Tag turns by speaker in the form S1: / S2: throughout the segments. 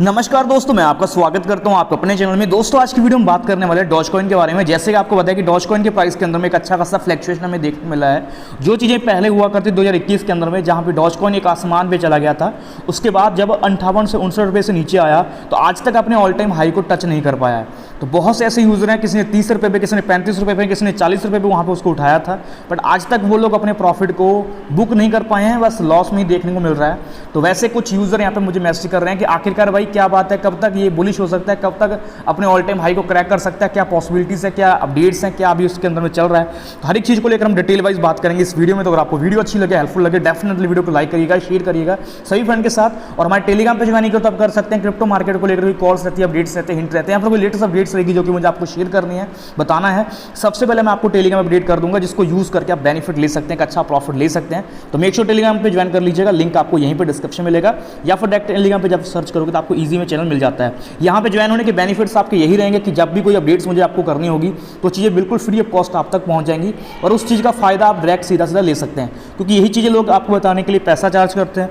S1: नमस्कार दोस्तों, मैं आपका स्वागत करता हूं आपके अपने चैनल में। दोस्तों आज की वीडियो में बात करने वाले हैं डॉज कॉइन के बारे में। जैसे कि आपको पता है कि डॉज कॉइन के प्राइस के अंदर में एक अच्छा खासा फ्लक्चुएशन हमें देखने को मिला है। जो चीज़ें पहले हुआ करती 2021 के अंदर में, जहां पे डॉज कॉइन एक आसमान पे चला गया था, उसके बाद जब 58 से 59 रुपये से नीचे आया तो आज तक अपने ऑल टाइम हाई को टच नहीं कर पाया है। तो बहुत से ऐसे यूजर हैं, किसी ने 30 रुपये पे, किसी ने 35 रुपये पे, किसी ने 40 रुपये पे वहाँ पे उसको उठाया था, बट आज तक वो लोग अपने प्रॉफिट को बुक नहीं कर पाए हैं, बस लॉस में ही देखने को मिल रहा है। तो वैसे कुछ यूजर यहाँ पे मुझे मैसेज कर रहे हैं कि आखिरकार भाई क्या बात है, कब तक ये बुलिश हो सकता है, कब तक अपने ऑल टाइम हाई को क्रैक कर सकता है, क्या पॉसिबिलिटीज़ है, क्या अपडेट्स हैं, क्या अभी उसके अंदर में चल रहा है। तो हर एक चीज़ को लेकर हम डिटेल वाइज बात करेंगे इस वीडियो में। तो अगर आपको वीडियो अच्छी लगे, हेल्पफुल लगे, डेफिनेटली वीडियो को लाइक करिएगा, शेयर करिएगा सभी फ्रेंड के साथ। और हमारे टेलीग्राम पे ज्वाइन करो तो आप कर सकते हैं। क्रिप्टो मार्केट को लेकर कोई कॉल्स रहती है, अपडेट्स रहते हैं, हिंट रहते हैं, यहाँ पर कोई लेटेस्ट अपडेट्स रहेगी जो कि मुझे आपको शेयर करनी है, बताना है। सबसे पहले मैं आपको टेलीग्राम अपडेट कर दूंगा, जिसको यूज़ करके आप बेनिफिट ले सकते हैं, एक अच्छा प्रॉफिट ले सकते हैं। तो मेक श्योर टेलीग्राम पे ज्वाइन कर लीजिएगा, लिंक आपको यहीं पे डिस्क्रिप्शन में मिलेगा, या फिर डायरेक्ट टेलीग्राम पे जब सर्च करोगे तो आपको ईजी में चैनल मिल जाता है। यहाँ पे ज्वाइन होने के बेनिफिट्स आपके यही रहेंगे कि जब भी कोई अपडेट्स मुझे आपको करनी होगी तो चीज़ें बिल्कुल फ्री ऑफ कॉस्ट आप तक पहुँच जाएंगी, और उस चीज़ का फ़ायदा आप डायरेक्ट सीधा सीधा ले सकते हैं। क्योंकि यही चीज़ें लोग आपको बताने के लिए पैसा चार्ज करते हैं,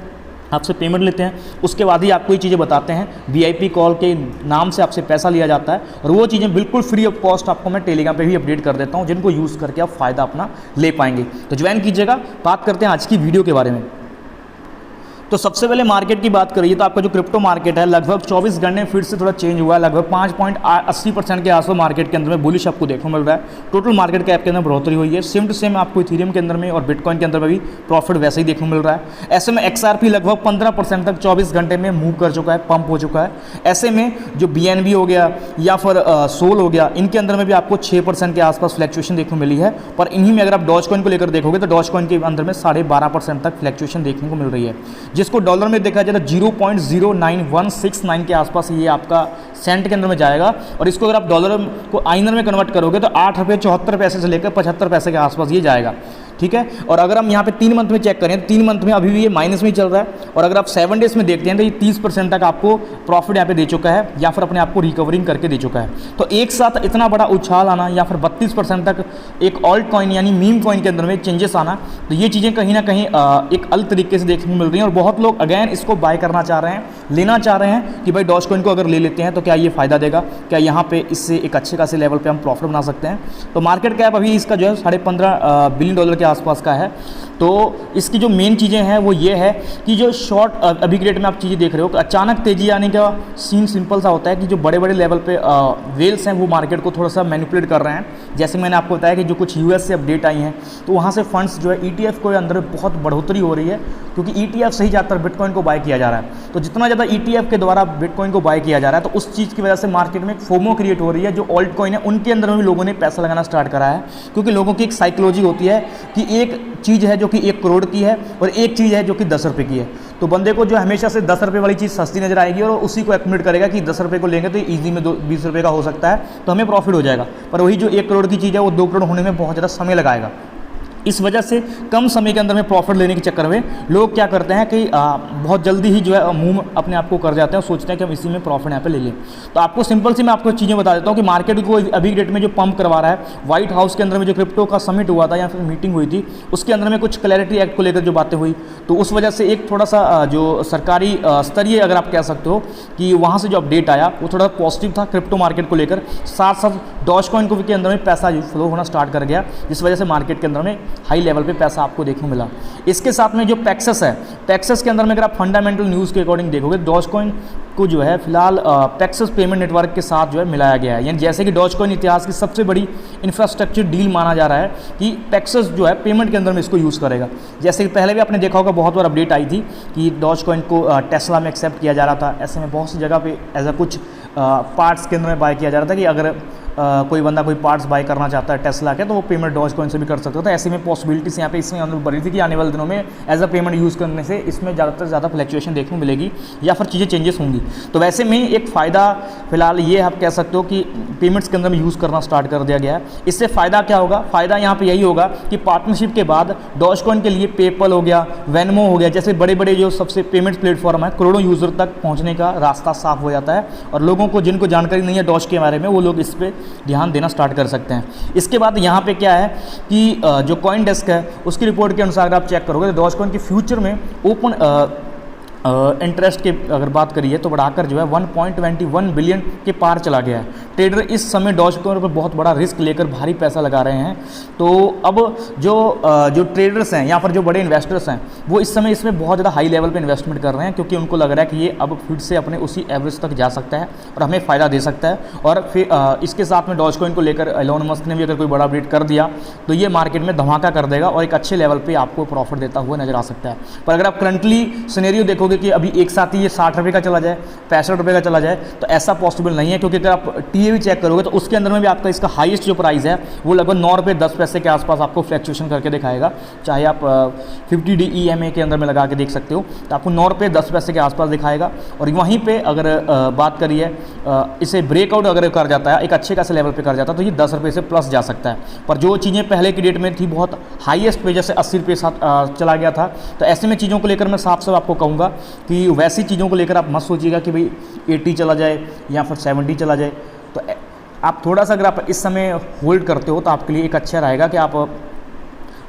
S1: आपसे पेमेंट लेते हैं, उसके बाद ही आपको ये चीज़ें बताते हैं। वीआईपी कॉल के नाम से आपसे पैसा लिया जाता है, और वो चीज़ें बिल्कुल फ्री ऑफ कॉस्ट आपको मैं टेलीग्राम पे भी अपडेट कर देता हूँ, जिनको यूज़ करके आप फ़ायदा अपना ले पाएंगे। तो ज्वाइन कीजिएगा। बात करते हैं आज की वीडियो के बारे में। तो सबसे पहले मार्केट की बात करिए तो आपका जो क्रिप्टो मार्केट है लगभग 24 घंटे में फिर से थोड़ा चेंज हुआ है। लगभग 5.80% के आसपास मार्केट के अंदर में बुलिश आपको देखने को मिल रहा है। टोटल मार्केट कैप के अंदर बढ़ोतरी हुई है। सेम टू सेम आपको इथेरियम के अंदर में और बिटकॉइन के अंदर में भी प्रॉफिट वैसे ही देखने को मिल रहा है। ऐसे में XRP लगभग 15% तक 24 घंटे में मूव कर चुका है, पंप हो चुका है। ऐसे में जो BNB हो गया या फिर सोल हो गया, इनके अंदर में भी आपको 6% के आसपास फ्लैक्चुएशन देखने को मिली है। पर इन्हीं में अगर आप डॉज कॉइन को लेकर देखोगे तो डॉज कॉइन के अंदर में 12.5% तक फ्लैक्चुएशन देखने को मिल रही है, जिसको डॉलर में देखा जाए तो 0.09169 के आसपास ये आपका सेंट के अंदर में जाएगा। और इसको अगर आप डॉलर को आइनर में कन्वर्ट करोगे तो 8 रुपये 74 पैसे से लेकर 75 पैसे के आसपास ये जाएगा, ठीक है। और अगर हम यहाँ पे 3 मंथ में चेक करें तो 3 मंथ में अभी भी ये माइनस में ही चल रहा है। और अगर आप 7 डेज में देखते हैं तो ये 30% तक आपको प्रॉफिट यहाँ पे दे चुका है, या फिर अपने आप को रिकवरिंग करके दे चुका है। तो एक साथ इतना बड़ा उछाल आना, या फिर 32% तक एक ऑल्ट कॉइन यानी मीम कॉइन के अंदर में चेंजेस आना, तो ये चीज़ें कहीं ना कहीं एक अलग तरीके से देखने को मिल रही हैं। और बहुत लोग अगैन इसको बाय करना चाह रहे हैं, लेना चाह रहे हैं कि भाई डॉज कॉइन को अगर ले लेते हैं तो क्या ये फ़ायदा देगा, क्या यहाँ पे इससे एक अच्छे खासे लेवल पे हम प्रॉफिट बना सकते हैं। तो मार्केट कैप अभी इसका जो है $15.5 बिलियन के आसपास का है। तो इसकी जो मेन चीज़ें हैं वो ये है कि जो शॉर्ट अभी के डेट में आप चीज़ें देख रहे हो, अचानक तेज़ी आने का सीन सिंपल सा होता है कि जो बड़े बड़े लेवल पे वेल्स हैं वो मार्केट को थोड़ा सा मैनिपुलेट कर रहे हैं। जैसे मैंने आपको बताया कि जो कुछ US से अपडेट आई हैं तो वहाँ से फंड्स जो है ETF को अंदर बहुत बढ़ोतरी हो रही है, क्योंकि ETF से ही ज़्यादातर बिटकॉइन को बाय किया जा रहा है। तो जितना ज़्यादा ETF के द्वारा बिटकॉइन को बाय किया जा रहा है, तो उस चीज़ की वजह से मार्केट में एक फोमो क्रिएट हो रही है। जो ऑल्ट कॉइन है उनके अंदर में भी लोगों ने पैसा लगाना स्टार्ट करा है, क्योंकि लोगों की एक साइकोलॉजी होती है कि एक चीज़ है जो कि 1 करोड़ की है और एक चीज़ है जो कि 10 रुपये की है। तो बंदे को जो हमेशा से 10 रुपये वाली चीज़ सस्ती नजर आएगी और उसी को एक्यूमुलेट करेगा कि 10 रुपये को लेंगे तो ईजी में 20 रुपये का हो सकता है, तो हमें प्रॉफिट हो जाएगा। पर वही जो 1 करोड़ की चीज़ है वो 2 करोड़ होने में बहुत ज़्यादा समय लगाएगा। इस वजह से कम समय के अंदर में प्रॉफिट लेने के चक्कर में लोग क्या करते हैं कि बहुत जल्दी ही जो है मुंह अपने आप को कर जाते हैं और सोचते हैं कि हम इसी में प्रॉफिट यहाँ पे ले लें। तो आपको सिंपल सी मैं आपको चीज़ें बता देता हूँ कि मार्केट को अभी डेट में जो पंप करवा रहा है, व्हाइट हाउस के अंदर में जो क्रिप्टो का समिट हुआ था या फिर मीटिंग हुई थी, उसके अंदर में कुछ क्लैरिटी एक्ट को लेकर जो बातें हुई, तो उस वजह से एक थोड़ा सा जो सरकारी स्तरीय अगर आप कह सकते हो कि वहाँ से जो अपडेट आया वो थोड़ा पॉजिटिव था क्रिप्टो मार्केट को लेकर। साथ साथ डॉज कॉइन को के अंदर में पैसा फ्लो होना स्टार्ट कर गया, जिस वजह से मार्केट के अंदर में हाई लेवल पे पैसा आपको देखने को मिला। इसके साथ में जो पैक्सस है, पैक्सस के अंदर में अगर आप फंडामेंटल न्यूज़ के अकॉर्डिंग देखोगे, डॉज कॉइन को जो है फिलहाल पैक्सस पेमेंट नेटवर्क के साथ जो है मिलाया गया है। यानी जैसे कि डॉज कॉइन इतिहास की सबसे बड़ी इंफ्रास्ट्रक्चर डील माना जा रहा है कि पैक्सस जो है पेमेंट के अंदर में इसको यूज़ करेगा। जैसे कि पहले भी आपने देखा होगा, बहुत बार अपडेट आई थी कि डॉज कॉइन को टेस्ला में एक्सेप्ट किया जा रहा था। ऐसे में बहुत सी जगह पे ऐसा कुछ पार्ट्स के अंदर में बाय किया जा रहा था कि अगर कोई बंदा कोई पार्ट्स बाय करना चाहता है टेस्ला के, तो वो पेमेंट डॉज कॉइन से भी कर सकता था। ऐसे में पॉसिबिलिटीज यहाँ पे इसमें अंदर बढ़ रही थी कि आने वाले दिनों में एज अ पेमेंट यूज़ करने से इसमें ज़्यादातर ज़्यादा फ्लैक्चुएशन देखने को मिलेगी या फिर चीज़ें चेंजेस होंगी। तो वैसे में एक फ़ायदा फिलहाल ये आप कह सकते हो कि पेमेंट्स के अंदर में यूज़ करना स्टार्ट कर दिया गया है। इससे फ़ायदा क्या होगा? फ़ायदा यहाँ पर यही होगा कि पार्टनरशिप के बाद डॉज कॉइन के लिए पेपल हो गया, वेनमो हो गया, जैसे बड़े बड़े जो सबसे पेमेंट्स प्लेटफॉर्म है, करोड़ों यूज़र तक पहुँचने का रास्ता साफ हो जाता है। और लोगों को जिनको जानकारी नहीं है डॉज के बारे में, वो लोग इस पर ध्यान देना स्टार्ट कर सकते हैं। इसके बाद यहाँ पे क्या है कि जो कॉइन डेस्क है उसकी रिपोर्ट के अनुसार अगर आप चेक करोगे तो डॉज कॉइन के फ्यूचर में ओपन इंटरेस्ट के अगर बात करिए तो बढ़ाकर जो है 1.21 बिलियन के पार चला गया है। ट्रेडर इस समय डॉज कॉइन पर बहुत बड़ा रिस्क लेकर भारी पैसा लगा रहे हैं। तो अब जो ट्रेडर्स हैं या फिर जो बड़े इन्वेस्टर्स हैं वो इस समय इसमें बहुत ज़्यादा हाई लेवल पे इन्वेस्टमेंट कर रहे हैं, क्योंकि उनको लग रहा है कि ये अब फिर से अपने उसी एवरेज तक जा सकता है और हमें फ़ायदा दे सकता है। और फिर इसके साथ में डॉज कॉइन को लेकर एलोन मस्क ने भी अगर कोई बड़ा अपडेट कर दिया तो ये मार्केट में धमाका कर देगा और एक अच्छे लेवल पर आपको प्रॉफिट देता हुआ नजर आ सकता है। पर अगर आप करंटली सिनेरियो देखोगे कि अभी एक साथ ही ये 60 रुपये का चला जाए, 65 रुपये का चला जाए, तो ऐसा पॉसिबल नहीं है, क्योंकि अगर आप टीए चेक करोगे तो उसके अंदर में भी आपका इसका हाईएस्ट जो प्राइस है वो लगभग 9 रुपये 10 पैसे के आसपास आपको फ्लैक्चुएशन करके दिखाएगा। चाहे आप 50 DEMA के अंदर में लगा के देख सकते हो तो आपको 9 रुपये 10 पैसे के आसपास दिखाएगा। और वहीं पर अगर बात करिए इसे ब्रेकआउट अगर कर जाता है एक अच्छे खासे लेवल पर कर जाता है तो ये 10 रुपये से प्लस जा सकता है। पर जो चीज़ें पहले की डेट में थी बहुत हाईएस्ट पे जैसे 80 रुपये चला गया था, तो ऐसे में चीज़ों को लेकर मैं साफ साफ आपको कहूँगा कि वैसी चीज़ों को लेकर आप मत सोचिएगा कि भाई 80 चला जाए या फिर 70 चला जाए। तो आप थोड़ा सा अगर आप इस समय होल्ड करते हो तो आपके लिए एक अच्छा रहेगा कि आप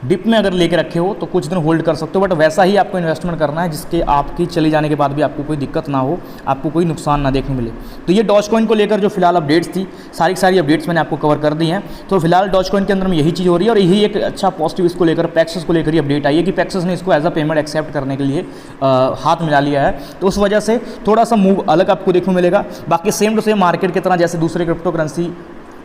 S1: डिप में अगर लेके रखे हो तो कुछ दिन होल्ड कर सकते हो, बट वैसा ही आपको इन्वेस्टमेंट करना है जिसके आपकी चले जाने के बाद भी आपको कोई दिक्कत ना हो, आपको कोई नुकसान ना देखने मिले। तो ये डॉज कॉइन को लेकर जो फिलहाल अपडेट्स थी सारी अपडेट्स मैंने आपको कवर कर दी हैं। तो फिलहाल डॉज कॉइन के अंदर में यही चीज़ हो रही है और यही एक अच्छा पॉजिटिव इसको लेकर पैक्सेस को लेकर अपडेट आई है कि पैक्सेस ने इसको एज अ पेमेंट एक्सेप्ट करने के लिए हाथ मिला लिया है। तो उस वजह से थोड़ा सा मूव अलग आपको देखने को मिलेगा। बाकी सेम टू सेम मार्केट की तरह जैसे दूसरे क्रिप्टो करेंसी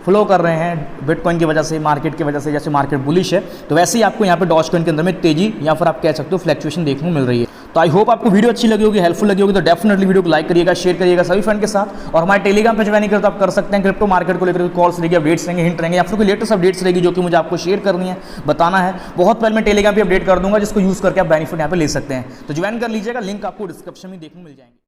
S1: फ्लो कर रहे हैं बिटकॉइन की वजह से, मार्केट की वजह से, जैसे मार्केट बुलिश है तो वैसे ही आपको यहाँ पे डॉज कॉइन के अंदर में तेजी या फिर आप कह सकते हो फ्लैक्चुएशन देखने को मिल रही है। तो आई होप आपको वीडियो अच्छी लगी होगी, हेल्पफुल लगी होगी, तो डेफिनेटली वीडियो को लाइक करिएगा, शेयर करिएगा सभी फ्रेंड के साथ। और हमारे टेलीग्राम पे ज्वाइन करते आप कर सकते हैं। क्रिप्टो मार्केट को लेकर कॉल्स रहेगी, अपडेट्स रहेंगे, हिंट रहेंगे या फिर कोई लेटेस्ट अपडेट्स रहेगी जो कि मुझे आपको शेयर करनी है, बताना है। बहुत पहले मैं टेलीग्राम पर अपडेट कर दूंगा जिसको यूज़ करके आप बेनिफिट यहाँ पे ले सकते हैं। तो ज्वाइन कर लीजिएगा, लिंक आपको डिस्क्रिप्शन में देखने मिल जाएंगे।